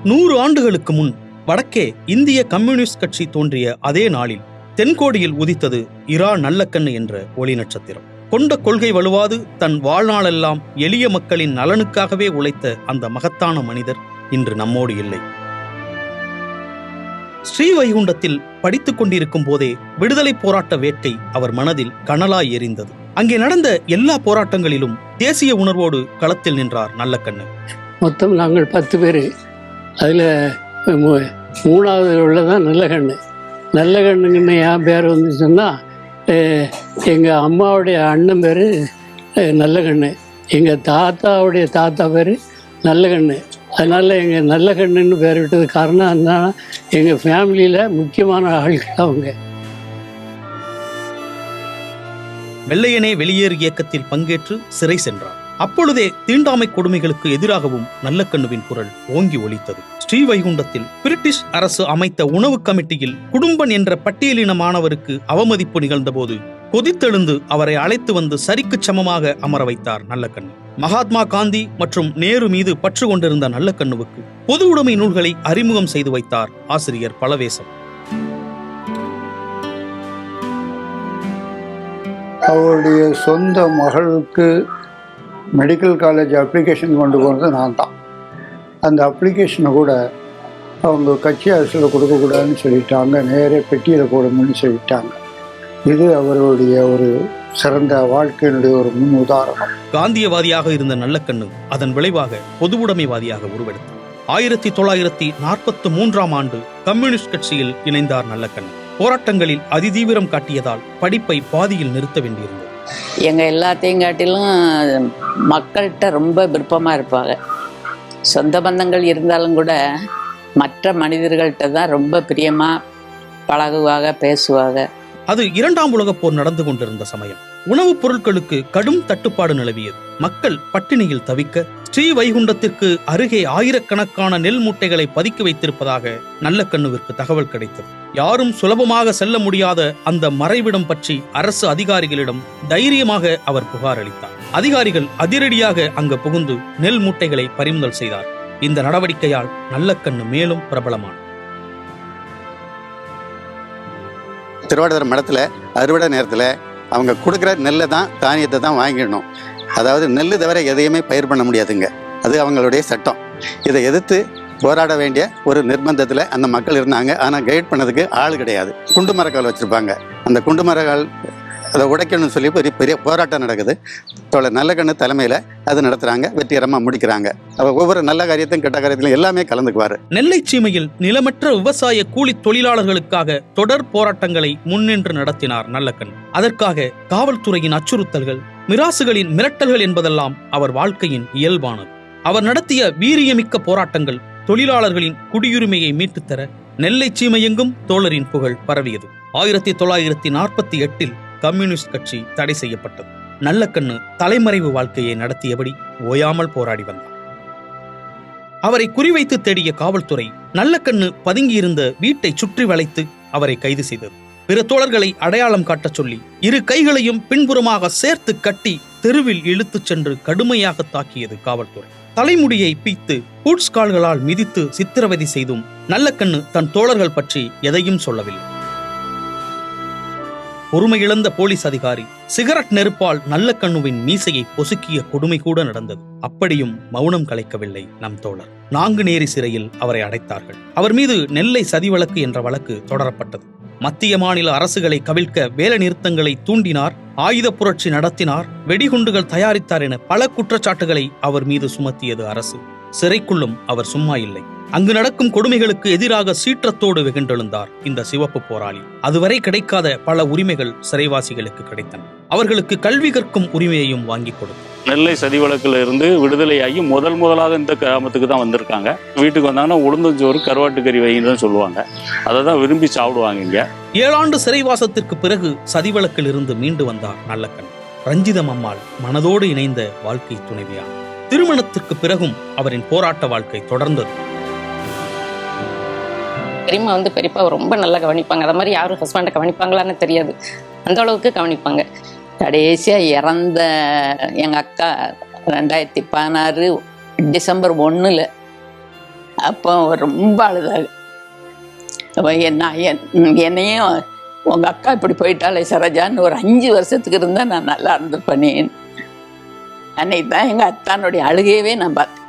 100 ஆண்டுகளுக்கு முன் வடக்கே இந்திய கம்யூனிஸ்ட் கட்சி தோன்றிய அதே நாளில் தென்கோடியில் உதித்தது இரா நல்லக்கண்ணு என்ற ஒளி நட்சத்திரம். கொண்ட கொள்கை வலுவாது தன் வாழ்நாளெல்லாம் எளிய மக்களின் நலனுக்காகவே உழைத்த அந்த மகத்தான மனிதர் இன்று நம்மோடு இல்லை. ஸ்ரீவைகுண்டத்தில் படித்துக் கொண்டிருக்கும் போதே விடுதலை போராட்ட வேட்கை அவர் மனதில் கனலாய் எரிந்தது. அங்கே நடந்த எல்லா போராட்டங்களிலும் தேசிய உணர்வோடு களத்தில் நின்றார் நல்லக்கண்ணு. மொத்தம் நாங்கள் 10 பேர். அதில் 3வது உள்ளதான் நல்லக்கண்ணு. நல்லக்கண்ணுங்கன்னு என் பேர் வந்துச்சுன்னா, எங்கள் அம்மாவுடைய அண்ணன் பேர் நல்லக்கண்ணு, எங்கள் தாத்தாவுடைய தாத்தா பேர் நல்லக்கண்ணு. அதனால் எங்கள் நல்லக்கண்ணுன்னு பேர் விட்டது காரணம் அதனால எங்கள் ஃபேமிலியில் முக்கியமான ஆட்கள் அவங்க. வெள்ளையனே வெளியேறு இயக்கத்தில் பங்கேற்று சிறை சென்றார். அப்பொழுதே தீண்டாமை கொடுமைகளுக்கு எதிராகவும் நல்லக்கண்ணுவின் குரல் ஓங்கி ஒலித்தது. ஸ்ரீவைகுண்டத்தில் பிரிட்டிஷ் அரசு அமைத்த உணவு கமிட்டியில் குடும்பன் என்ற பட்டியலின மாணவருக்கு அவமதிப்பு நிகழ்ந்தபோது கொதித்தெழுந்து அவரை அழைத்து வந்து சரிக்கு சமமாக அமர வைத்தார் நல்லக்கண்ணு. மகாத்மா காந்தி மற்றும் நேரு மீது பற்று கொண்டிருந்த நல்லக்கண்ணுவுக்கு பொது உடைமை நூல்களை அறிமுகம் செய்து வைத்தார் ஆசிரியர் பலவேசம். அவருடைய சொந்த மகளுக்கு மெடிக்கல் காலேஜ் அப்ளிகேஷன் கொண்டு போனது நான் தான். அந்த அப்ளிகேஷனை கூட அவங்க கட்சி அரசில் கொடுக்கக்கூடாதுன்னு சொல்லிட்டாங்க, நேரே பெட்டியில் போடணும்னு சொல்லிட்டாங்க. இது அவருடைய ஒரு சிறந்த வாழ்க்கையினுடைய ஒரு முன் உதாரணம். காந்தியவாதியாக இருந்த நல்லக்கண்ணு அதன் விளைவாக பொது உடைமைவாதியாக உருவெடுத்தார். 1943ஆம் ஆண்டு கம்யூனிஸ்ட் கட்சியில் இணைந்தார் நல்லக்கண்ணு. போராட்டங்களில் அதிதீவிரம் காட்டியதால் படிப்பை பாதியில் நிறுத்த வேண்டியிருந்தது. எங்கள் எல்லாத்தையும் காட்டிலும் மக்கள்கிட்ட ரொம்ப விருப்பமாக இருப்பாங்க. சொந்த பந்தங்கள் இருந்தாலும் கூட மற்ற மனிதர்கள்ட்ட தான் ரொம்ப பிரியமாக பழகுவாங்க, பேசுவாங்க. அது 2ஆம் உலகப் போர் நடந்து கொண்டிருந்த சமயம். உணவுப் பொருட்களுக்கு கடும் தட்டுப்பாடு நிலவியது. மக்கள் பட்டினியில் தவிக்க ஸ்ரீவைகுண்டத்திற்கு அருகே ஆயிரக்கணக்கான நெல் மூட்டைகளை பதுக்கி வைத்திருப்பதாக நல்லக்கண்ணுவிற்கு தகவல் கிடைத்தது. யாரும் சுலபமாக செல்ல முடியாத அந்த மறைவிடம் பற்றி அரசு அதிகாரிகளிடம் தைரியமாக அவர் புகார் அளித்தார். அதிகாரிகள் அதிரடியாக அங்கு புகுந்து நெல் மூட்டைகளை பறிமுதல் செய்தார். இந்த நடவடிக்கையால் நல்லக்கண்ணு மேலும் பிரபலமானார். திருவாவடுதுறை மடத்தில் அறுவடை நேரத்தில் அவங்க கொடுக்குற நெல்லை தான், தானியத்தை தான் வாங்கிடணும். அதாவது நெல் தவிர எதையுமே பயிர் பண்ண முடியாதுங்க. அது அவங்களுடைய சட்டம். இதை எதிர்த்து போராட வேண்டிய ஒரு நிர்பந்தத்தில் அந்த மக்கள் இருந்தாங்க. ஆனால் கைட் பண்ணதுக்கு ஆள் கிடையாது. குண்டு மரக்கால் வச்சுருப்பாங்க. அந்த குண்டு மரக்கால் அதை உடைக்கணும்னு சொல்லி பெரிய போராட்டம் நடக்குது. தோழர் நல்லக்கண்ணு தலைமையில் அது நடத்துகிறாங்க, வெற்றிகரமாக முடிக்கிறாங்க. அவர் ஒவ்வொரு நல்ல காரியத்தையும் கெட்ட காரியத்திலும் எல்லாமே கலந்துக்குவார். நெல்லை சீமையில் நிலமற்ற விவசாய கூலி தொழிலாளர்களுக்காக தொடர் போராட்டங்களை முன்னின்று நடத்தினார் நல்லக்கண்ணு. அதற்காக காவல்துறையின் அச்சுறுத்தல்கள், மிராசுகளின் மிரட்டல்கள் என்பதெல்லாம் அவர் வாழ்க்கையின் இயல்பானது. அவர் நடத்திய வீரியமிக்க போராட்டங்கள் தொழிலாளர்களின் குடியுரிமையை மீட்டுத்தர நெல்லை சீமையெங்கும் தோழரின் புகழ் பரவியது. 1948இல் கம்யூனிஸ்ட் கட்சி தடை செய்யப்பட்டது. நல்லக்கண்ணு தலைமறைவு வாழ்க்கையை நடத்தியபடி ஓயாமல் போராடி வந்தார். அவரை குறிவைத்து தேடிய காவல்துறை நல்லக்கண்ணு பதுங்கியிருந்த வீட்டை சுற்றி வளைத்து அவரை கைது செய்தது. பிற தோழர்களை அடையாளம் காட்டச் சொல்லி 2 கைகளையும் பின்புறமாக சேர்த்து கட்டி தெருவில் இழுத்துச் சென்று கடுமையாக தாக்கியது காவல்துறை. தலைமுடியை பீத்து பூட்ஸ் கால்களால் மிதித்து சித்திரவதை செய்தும் நல்லக்கண்ணு தன் தோழர்கள் பற்றி எதையும் சொல்லவில்லை. பொறுமையிழந்த போலீஸ் அதிகாரி சிகரெட் நெருப்பால் நல்லக்கண்ணுவின் மீசையை பொசுக்கிய கொடுமை கூட நடந்தது. அப்படியும் மௌனம் கலைக்கவில்லை நம் தோழர். நாங்குநேரி சிறையில் அவரை அடைத்தார்கள். அவர் மீது நெல்லை சதி வழக்கு என்ற வழக்கு தொடரப்பட்டது. மத்திய மாநில அரசுகளை கவிழ்க்க வேலை நிறுத்தங்களை தூண்டினார், ஆயுத புரட்சி நடத்தினார், வெடிகுண்டுகள் தயாரித்தார் என பல குற்றச்சாட்டுகளை அவர் மீது சுமத்தியது அரசு. சிறைக்குள்ளும் அவர் சும்மா இல்லை. அங்கு நடக்கும் கொடுமைகளுக்கு எதிராக சீற்றத்தோடு வெகுண்டெழுந்தார் இந்த சிவப்பு போராளி. அதுவரை கிடைக்காத பல உரிமைகள் சிறைவாசிகளுக்கு கிடைத்தன. அவர்களுக்கு கல்வி கற்கும் உரிமையையும் வாங்கி கொடுத்தார். நெல்லை சதி வழக்குல இருந்து விடுதலையாகி முதலாக இந்த கிராமத்துக்கு தான் வந்திருக்காங்க. வீட்டுக்கு வந்தாங்கன்னா உளுந்தஞ்சோறு, கருவாட்டு கறி வைன்னு தான் சொல்லுவாங்க. அதை தான் விரும்பி சாப்பிடுவாங்க. இங்க 7 ஆண்டு சிறைவாசத்திற்கு பிறகு சதி வழக்கில் இருந்து மீண்டு வந்தார் நல்லக்கண்ணு. ரஞ்சிதம் அம்மாள் மனதோடு இணைந்த வாழ்க்கை துணைவியார். திருமணத்திற்கு பிறகும் அவரின் போராட்ட வாழ்க்கை தொடர்ந்தது. பெரியம்மா பெரியப்பா ரொம்ப நல்லா கவனிப்பாங்க. அது மாதிரி யாரும் ஹஸ்பண்டை கவனிப்பாங்களான்னு தெரியாது, அந்த அளவுக்கு கவனிப்பாங்க. கடைசியாக இறந்த எங்கள் அக்கா 2016 டிசம்பர் 1 அப்போ அவர் ரொம்ப அழுதாங்க. அப்போ என்னையும் உங்கள் அக்கா இப்படி போயிட்டாலே சரோஜான்னு ஒரு 5 வருஷத்துக்கு இருந்தால் நான் நல்லா இருந்திருப்பேனே. அன்னைக்கு தான் எங்கள் அத்தானுடைய அழுகையவே நான் பார்த்தேன்.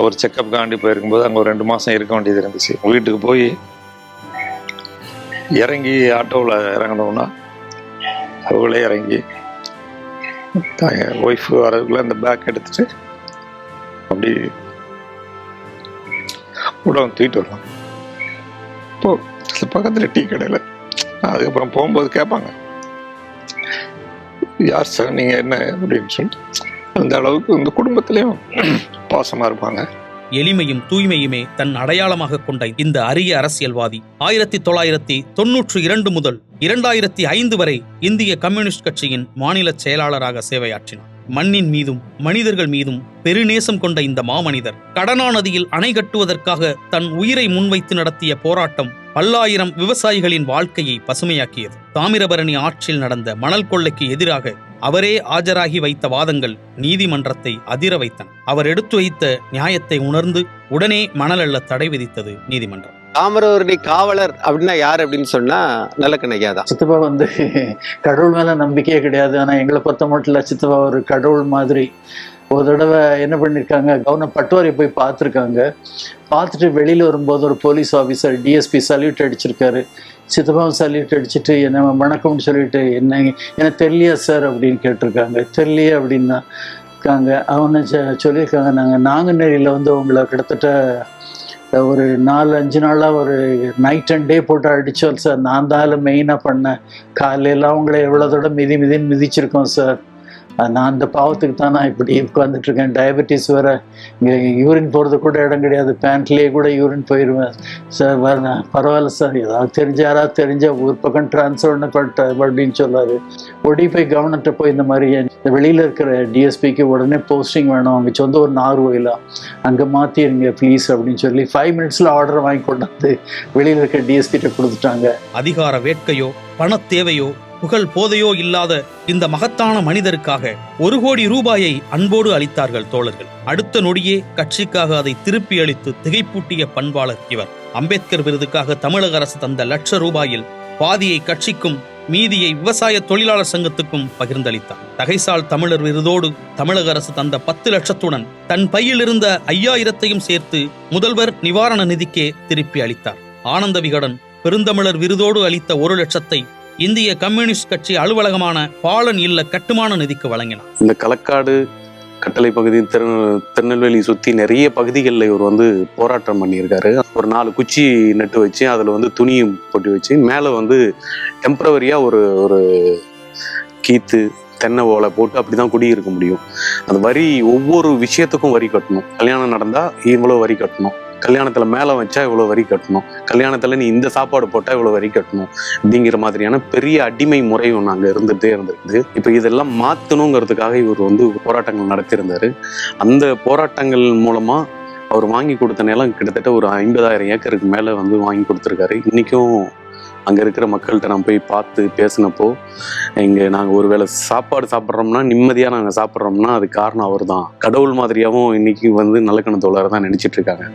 ஒரு செக்கப் காண்டி போயிருக்கும்போது அங்கே ஒரு 2 மாதம் இருக்க வேண்டியது இருந்துச்சு. வீட்டுக்கு போய் இறங்கி ஆட்டோவில் இறங்கினோம்னா அவங்களே இறங்கி ஒய்ஃபு வரதுக்குள்ள அந்த பேக் எடுத்துட்டு அப்படி உடம்பு தூக்கிட்டு வருவாங்க. இப்போ பக்கத்தில் டீ கடையில் அதுக்கப்புறம் போகும்போது கேட்பாங்க, யார் சார் நீங்கள் என்ன அப்படின்னு சொல்லிட்டு அந்த அளவுக்கு இந்த குடும்பத்திலையும் பாசமாக இருப்பாங்க. எளிமையும் தூய்மையுமே தன் அடையாளமாக கொண்ட இந்த அரிய அரசியல்வாதி 1992 முதல் 2005 வரை இந்திய கம்யூனிஸ்ட் கட்சியின் மாநில செயலாளராக சேவையாற்றினார். மண்ணின் மீதும் மனிதர்கள் மீதும் பெருநேசம் கொண்ட இந்த மாமனிதர் கடனா நதியில் அணை கட்டுவதற்காக தன் உயிரை முன்வைத்து நடத்திய போராட்டம் பல்லாயிரம் விவசாயிகளின் வாழ்க்கையை பசுமையாக்கியது. தாமிரபரணி ஆற்றில் நடந்த மணல் கொள்ளைக்கு எதிராக அவரே ஆஜராகி வைத்த வாதங்கள் நீதிமன்றத்தை அதிர வைத்தன. அவர் எடுத்து வைத்த நியாயத்தை உணர்ந்து உடனே மணல் அள்ள தடை விதித்தது நீதிமன்றம். தாமிரபரணி காவலர் அப்படின்னா யார் அப்படின்னு சொன்னா நல்லக்கண்ணையா தான். சித்தப்பா கடவுள் மேல நம்பிக்கையே கிடையாது. ஆனா எங்களை பொறுத்த மட்டும் சித்தப்பா ஒரு கடவுள் மாதிரி. ஒரு தடவை என்ன பண்ணியிருக்காங்க, கவர்னர் பட்வாரி போய் பார்த்துருக்காங்க. பார்த்துட்டு வெளியில் வரும்போது ஒரு போலீஸ் ஆஃபீஸர் டிஎஸ்பி சல்யூட் அடிச்சிருக்காரு. சித்தப்பாவும் சல்யூட் அடிச்சுட்டு என்ன வணக்கம்னு சொல்லிட்டு என்ன தெரியலையா சார் அப்படின்னு கேட்டிருக்காங்க. தெரியலையே அப்படின்னா இருக்காங்க. அவங்க சொல்லியிருக்காங்க, நாங்குநேரியில் உங்களை கிட்டத்தட்ட ஒரு 4-5 நாளாக ஒரு நைட் அண்ட் டே போட்டு அடித்தோம் சார். நான் தான் மெயினாக பண்ணேன். காலையெல்லாம் அவங்கள எவ்வளோ தடவை மிதின்னு மிதிச்சிருக்கோம் சார். நான் அந்த பாவத்துக்கு தான் நான் இப்படி உட்காந்துட்டு இருக்கேன். டயபெட்டிஸ் வேறு, இங்கே யூரின் போகிறது கூட இடம் கிடையாது. பேண்ட்லேயே கூட யூரின் போயிடுவேன் சார். பரவாயில்ல சார், ஏதாவது யாராவது தெரிஞ்சால் ஒரு பக்கம் ட்ரான்ஸ்ஃபர் அப்படின்னு சொல்லாரு. ஒடி போய் கவர்னர்கிட்ட போய் இந்த மாதிரி வெளியில் இருக்கிற டிஎஸ்பிக்கு உடனே போஸ்டிங் வேணும், அங்கே சொந்த ஒரு நார்கோயிலா, அங்கே மாற்றிடுங்க ப்ளீஸ் அப்படின்னு சொல்லி 5 மினிட்ஸில் ஆர்டர் வாங்கி கொண்டாந்து வெளியில் இருக்கிற டிஎஸ்பிகிட்ட கொடுத்துட்டாங்க. அதிகார வேட்கையோ பணத்தேவையோ புகழ் போதையோ இல்லாத இந்த மகத்தான மனிதருக்காக 1 கோடி ரூபாயை அன்போடு அளித்தார்கள் தோழர்கள். அடுத்த நொடியே கட்சிக்காக அதை திருப்பி அளித்து திகைப்பூட்டிய பண்பாளர் இவர். அம்பேத்கர் விருதுக்காக தமிழக அரசு தந்த ₹1,00,000 பாதியை கட்சிக்கும் மீதியை விவசாய தொழிலாளர் சங்கத்துக்கும் பகிர்ந்தளித்தார். தகைசால் தமிழர் விருதோடு தமிழக அரசு தந்த 10 லட்சத்துடன் தன் பையில் இருந்த 5000ஐயும் சேர்த்து முதல்வர் நிவாரண நிதிக்கே திருப்பி அளித்தார். ஆனந்த விகடன் பெருந்தமிழர் விருதோடு அளித்த 1 லட்சத்தை இந்திய கம்யூனிஸ்ட் கட்சி அலுவலகமான பாலன் இல்ல கட்டுமான நிதிக்கு வழங்கினார். இந்த களக்காடு கட்டளை பகுதி திருநெல்வேலி சுற்றி நிறைய பகுதிகளில் இவர் போராட்டம் பண்ணியிருக்காரு. ஒரு 4 குச்சி நட்டு வச்சு அதில் துணியும் போட்டு வச்சு மேலே டெம்பரவரியாக ஒரு கீத்து தென்னை ஓலை போட்டு அப்படிதான் குடியிருக்க முடியும். அந்த வரி ஒவ்வொரு விஷயத்துக்கும் வரி கட்டணும். கல்யாணம் நடந்தால் இவ்வளோ வரி கட்டணும், கல்யாணத்தில் மேலே வச்சா இவ்வளோ வரி கட்டணும், கல்யாணத்தில் நீ இந்த சாப்பாடு போட்டால் இவ்வளோ வரி கட்டணும் அப்படிங்கிற மாதிரியான பெரிய அடிமை முறை ஒன்று அங்கே இருந்துகிட்டே இருந்திருக்குது. இப்போ இதெல்லாம் மாற்றணுங்கிறதுக்காக இவர் போராட்டங்கள் நடத்தியிருந்தார். அந்த போராட்டங்கள் மூலமாக அவர் வாங்கி கொடுத்த நிலம் கிட்டத்தட்ட ஒரு 50,000 ஏக்கருக்கு மேலே வாங்கி கொடுத்துருக்காரு. இன்றைக்கும் அங்கே இருக்கிற மக்கள்கிட்ட நான் போய் பார்த்து பேசினப்போ, இங்கே நாங்கள் ஒரு வேளை சாப்பாடு சாப்பிட்றோம்னா நிம்மதியாக நாங்கள் சாப்பிட்றோம்னா அது காரணம் அவர் தான். கடவுள் மாதிரியாகவும் இன்னைக்கு நல்லக்கண்ண தோழரை தான் நினச்சிட்டு இருக்காங்க.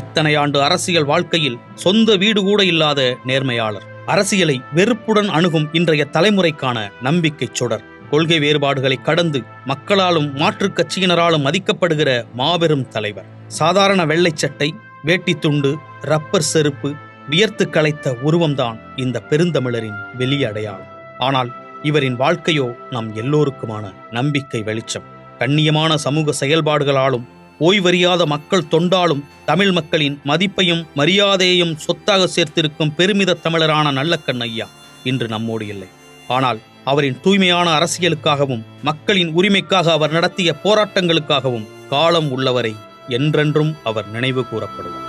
இத்தனை ஆண்டு அரசியல் வாழ்க்கையில் சொந்த வீடு கூட இல்லாத நேர்மையாளர். அரசியலை வெறுப்புடன் அணுகும் இன்றைய தலைமுறைக்கான நம்பிக்கை சுடர். கொள்கை வேறுபாடுகளை கடந்து மக்களாலும் மாற்றுக் கட்சியினராலும் மதிக்கப்படுகிற மாபெரும் தலைவர். சாதாரண வெள்ளை சட்டை, வேட்டி துண்டு, ரப்பர் செருப்பு, வியர்த்து களைத்த உருவம்தான் இந்த பெருந்தமிழரின் வெளிய அடையாளம். ஆனால் இவரின் வாழ்க்கையோ நம் எல்லோருக்குமான நம்பிக்கை வெளிச்சம். கண்ணியமான சமூக செயல்பாடுகளாலும் ஓய்வறியாத மக்கள் தொண்டாலும் தமிழ் மக்களின் மதிப்பையும் மரியாதையையும் சொத்தாக சேர்த்திருக்கும் பெருமித தமிழரான நல்லக்கண் ஐயா இன்று நம்மோடு இல்லை. ஆனால் அவரின் தூய்மையான அரசியலுக்காகவும் மக்களின் உரிமைக்காக அவர் நடத்திய போராட்டங்களுக்காகவும் காலம் உள்ளவரை என்றென்றும் அவர் நினைவு கூறப்படுவார்.